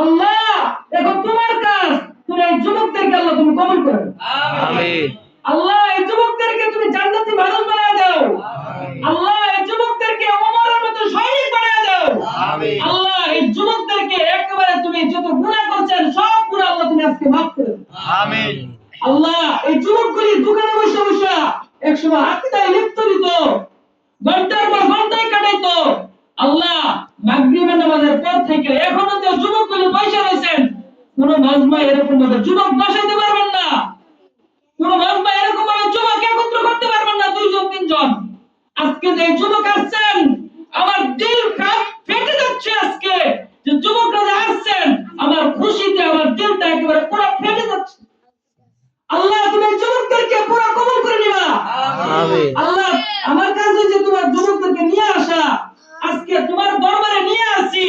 আল্লাহ এখন তোমার কাজ, তুমি এই যুবকদেরকে আল্লাহ তুমি কবুল করো। আমিন। আল্লাহ এই যুবকদেরকে তুমি জান্নাতি মানুষ বানায় দাও। আল্লাহ এই যুবকদেরকে ওমরের মতো সৈনিক বানায় দাও। আমিন। আল্লাহ এই যুবকদেরকে একেবারে তুমি যত গুনাহ করছেন সব গুনাহ আল্লাহ তুমি আজকে মাফ করে দাও। আমিন। আল্লাহ এই যুবকগুলি দোকানে বসে বসে একসময় আকিদায় লিপ্ত দিত, ঘন্টার পর ঘন্টায় কাটাইতো। আল্লাহ মাগরিবের নামাজের পর থেকে এখনো যে যুবকগুলি বসে রয়েছেন, কোন মাজমায় এরকম ভাবে যুবক বসাইতে পারবেন না, কোন মাজমায় এরকম ভাবে যুবক একত্র করতে পারবেন না, দুইজন তিনজন। আজকে যে যুবক আসছেন, আমার দিল ফেটে যাচ্ছে আজকে যে যুবকরা যে আসছেন, আমার খুশিতে আমার দিলটা একেবারে পুরো ফেটে যাচ্ছে। আল্লাহ তুমি যুবকদেরকে পুরো কবুল করে নিবা। আমিন। আল্লাহ আমার কাজ হচ্ছে তোমার যুবকদেরকে নিয়ে আসা, আজকে তোমার দরবারে নিয়ে আসি।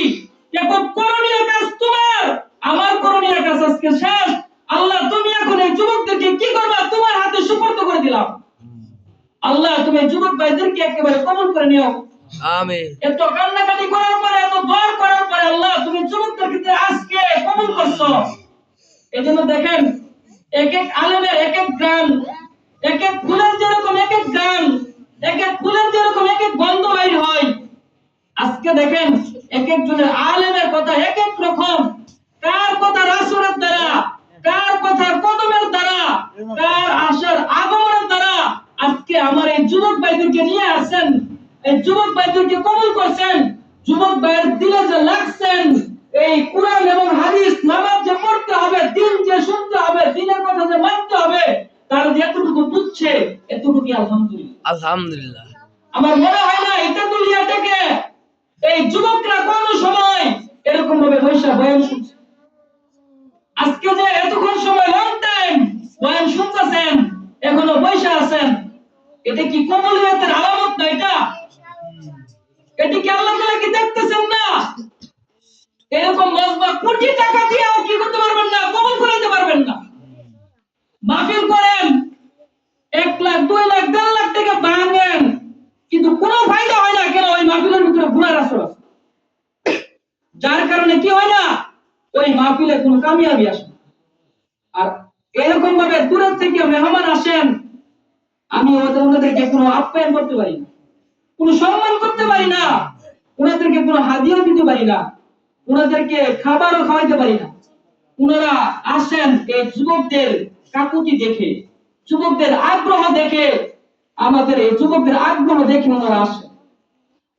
এখন করণীয় কাজ তোমার, আমার করণীয় কাজ আজকে শেষ। আল্লাহ তুমি এখন এই যুবকদেরকে কি করবা তোমার হাতে সুপর্দ করে দিলাম। আল্লাহ তুমি যুবক ভাইদেরকে একেবারে কবুল করে নিও। আমিন। এত কান্নাকাটি করার পরে, এত দোয়া করার পরে আল্লাহ তুমি যুবকদেরকে আজকে কবুল করছো। এজন্য দেখেন এক এক আলেমের এক এক গান, এক এক ফুলের যেরকম এক এক গান, এক এক ফুলের যেরকম এক এক গন্ধ বাইর হয়। আজকে দেখেন এক একজনের আলেমের কথা এক এক রকম, কার কথা রাসূলের দ্বারা, কার কথা কদমের দ্বারা, কার আশার আগমনের দ্বারা আজকে আমার এই যুবক ভাইদেরকে নিয়ে আসেন, এই যুবক ভাইদেরকে কবুল করছেন। যুবক ভাইয়ের দিলে যে লাগছেন এই কুরআন এবং হাদিস, নামাজ যে পড়তে হবে, দিন যে শুনতে হবে, দিনের কথা যে মানতে হবে, তার যে এতটুকু বুঝছে, এতটুকু আলহামদুলিল্লাহ। আলহামদুলিল্লাহ। আমার মনে হয় না এটা দুনিয়া থেকে এই যুবকরা কোন সময় এরকম ভাবে বৈশা বয়ান শুনছে। আজকে যে এতক্ষণ সময় লং টাইম বয়ান শুনতেছেন, এখনো বৈশা আছেন, এটা কি কবুলিয়তের আলামত না? এটা কি আল্লাহ তাআলা কি দেখতেছেন না? এরকম মজমা কোটি টাকা দিয়েও কি করতে পারবেন না, কবুল করাইতে পারবেন না। মাহফিল করেন 1 লাখ 2 লাখ 1.5 লাখ টাকা ভাঙেন, কিন্তু কোনো ফায়দা হয় না। কেন? ওই মাহফিলের ভিতরে গুনার আসর আছে, যার কারণে কি হয় না, ওই মাহফিলে কোনো কামিয়াবি আসে না। আর এরকম ভাবে দূর থেকে মেহমান আসেন, আমি ওনাদেরকে কোনো আপ্যায়ন করতে পারি না, কোনো সম্মান করতে পারি না, ওনাদেরকে কোনো হাদিয়া দিতে পারি না, ওনাদেরকে খাবারও খাওয়াইতে পারি না। ওনারা আসেন এই যুবকদের কাকুতি দেখে, যুবকদের আগ্রহ দেখে, আমাদের এই যুবকদের আগ্রহ দেখে ওনারা আসেন।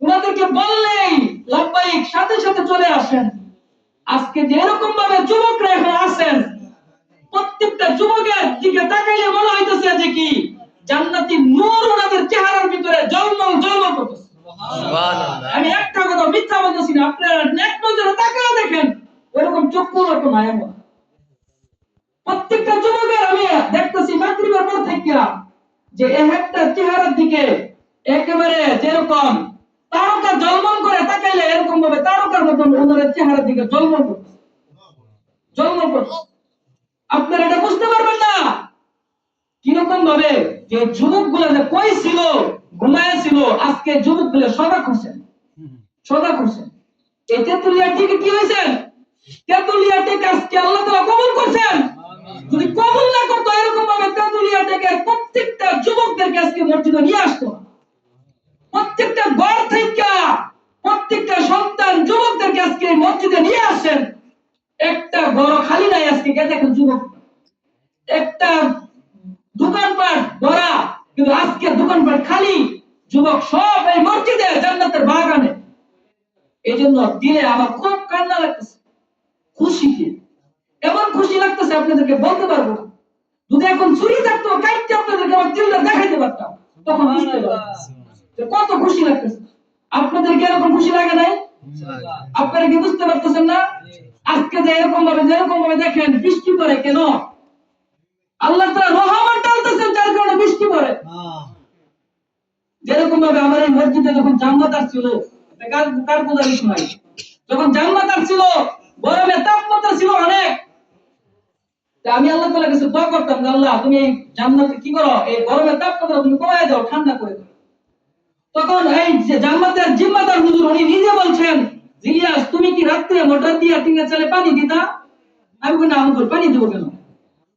ওনাদেরকে বললেই লাভবাহিক সাথে সাথে চলে আসেন। আজকে যে এরকম ভাবে যুবকরা এখন আসেন, প্রত্যেকটা যুবকের দিকে তাকাইলে মনে হইতেছে যে কি জান্নাতি নূর ওনাদের চেহারার ভিতরে ঝলমল ঝলমল করতেছে। সুবহানাল্লাহ। আমি একটা কথা মিথ্যা বলতেছি না, আপনারা নেক নজরে তাকায় দেখেন, ওরকম চক্ষু ওরকম নাই আমার। প্রত্যেকটা যুবকের আমি দেখতেছি মাগরিবের পর থেকে যে একটা চেহারার দিকে একেবারে যেরকম তারকা ঝলমল করে তাকাইলে এরকম ভাবে তারকার মতন ওনাদের চেহারার দিকে ঝলমল করতেছে, ঝলমল করতেছে। আপনারা এটা বুঝতে পারবেন না কিরকম ভাবে যে যুবকগুলো যে কই ছিল, ঘুমায় ছিল, আজকে যুবকগুলো সজাগ হচ্ছেন, সজাগ হচ্ছেন। এই তেতুলিয়া থেকে কি হয়েছে? তেতুলিয়া থেকে আজকে আল্লাহ তাআলা কবুল করছেন। যদি কবুল না করতো এরকম ভাবে তেতুলিয়া থেকে প্রত্যেকটা যুবকদেরকে আজকে মসজিদে নিয়ে আসতো, প্রত্যেকটা ঘর থেকে প্রত্যেকটা সন্তান যুবকদেরকে আজকে মসজিদে নিয়ে আসেন। একটা ঘর খালি নাই আজকে, কে দেখেন যুবক, একটা দোকানপাট ভরা, কিন্তু আজকে দোকানপাট খালি, যুবক সব এই মসজিদে জান্নাতের বাগানে। এই জন্য দিলে আমার খুব কান্না লাগতেছে, খুশিতে এমন খুশি লাগতেছে আপনাদেরকে বলতে পারবো না। যদি এখন চুরি থাকতো কাইটে আপনাদেরকে আমার দিলটা দেখাইতে পারতাম, তখন বুঝতে পারতাম যে কত খুশি লাগতেছে। আপনাদেরকে এরকম খুশি লাগে নাই? আপনারা কি বুঝতে পারতেছেন না? আজকে যে এরকম ভাবে দেখেন বৃষ্টি পড়ে কেন? আল্লাহ তাআলা রহমত ডালতেছেন, যার কারণে বৃষ্টি পড়ে। যেরকম ভাবে আমার এই মসজিদে যখন জান্নাত আসছিল, কার বুঝার সময় যখন জান্নাত আসছিল, গরমে তাপমাত্রা ছিল অনেক, আমি আল্লাহ তাআলার কাছে দোয়া করতাম যে আল্লাহ তুমি এই জান্নাতে কি করো, এই গরমের তাপমাত্রা তুমি কমায় দাও, ঠান্ডা করে দাও। তখন এই যে জান্নাতের জিম্মাদার হুজুর উনি নিজে বলছেন, ইলিয়াস তুমি কি রাত্রে মোটর দিয়ে টিনের চালে পানি দিতা, আমি বলি না হুজুর পানি দেবো কেন?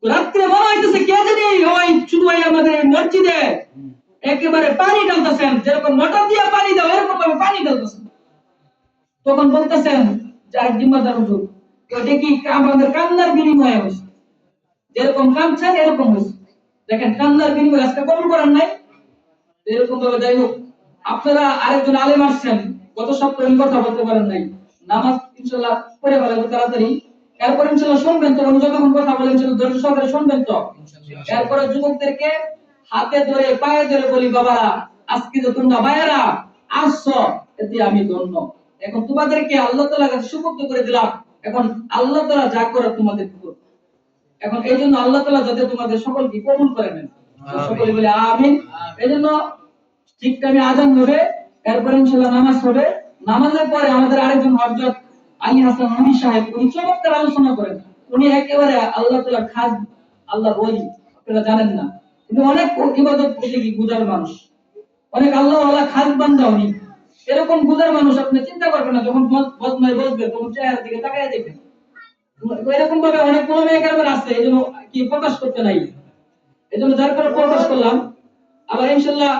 রাত্রে মনে হইতেছে কে জানি ওই শুধু ওই আমাদের মসজিদে একেবারে পানি ঢালতেছেন, যেরকম মোটর দিয়ে পানি দাও এরকম ভাবে পানি ঢালতেছেন। তখন বলতেছেন যার জিম্মাদার হুজুর, ওটা কি আমাদের কান্নার বিনিময়ে হয়েছে, যেরকম কাঁদছেন এরকম হয়েছে। দেখেন কান্নার বিনিময়ে আজকে কবুল করেন নাই, এরকম ভাবে যাই হোক। আপনারা আরেকজন আলেম আসছেন, গত সপ্তাহে উনি কথা বলতে পারেন নাই, নামাজ ইনশাআল্লাহ পড়ে ফেলাবো তাড়াতাড়ি, এরপর ইনশাআল্লাহ শুনবেন তো, উনি যখন কথা বলেন ইনশাআল্লাহ ধৈর্য সহকারে শুনবেন তো। এরপরে যুবকদেরকে হাতে ধরে পায়ে ধরে বলি, বাবারা আজকে যে তোমরা ভাইয়েরা আসছো এতে আমি ধন্য। এখন তোমাদেরকে আল্লাহ তাআলার কাছে সুপর্দ করে দিলাম, এখন আল্লাহ তাআলা যা করে তোমাদের করবে। এখন এই জন্য আল্লাহ তাআলা যাতে তোমাদের সকলকে কবুল করে নেন, সকলে বলে আমিন। এই জন্য ঠিক টাইমে আজান হবে, এরপর ইনশাআল্লাহ নামাজ হবে। নামাজের পরে আমাদের আরেকজন হযরত আলী হাসান নবী সাহেব উনি চমৎকার আলোচনা করেন। উনি একেবারে আল্লাহ তাআলার খাস আল্লাহর ওলি, আপনারা জানেন না। উনি অনেক ইবাদত উপযোগী গুজার মানুষ, অনেক আল্লাহ ওয়ালা খাস বান্দা উনি। এরকম গুজার মানুষ আপনি চিন্তা করবেন না, যখন বদমাই বলবে তখন চেহারার দিকে তাকায় দেখবেন। এরকম ভাবে অনেক মেয়ে কারবার আছে, এজন্য কি প্রকাশ করতে নাই, এজন্য যার পরে প্রকাশ করলাম। আবার ইনশাআল্লাহ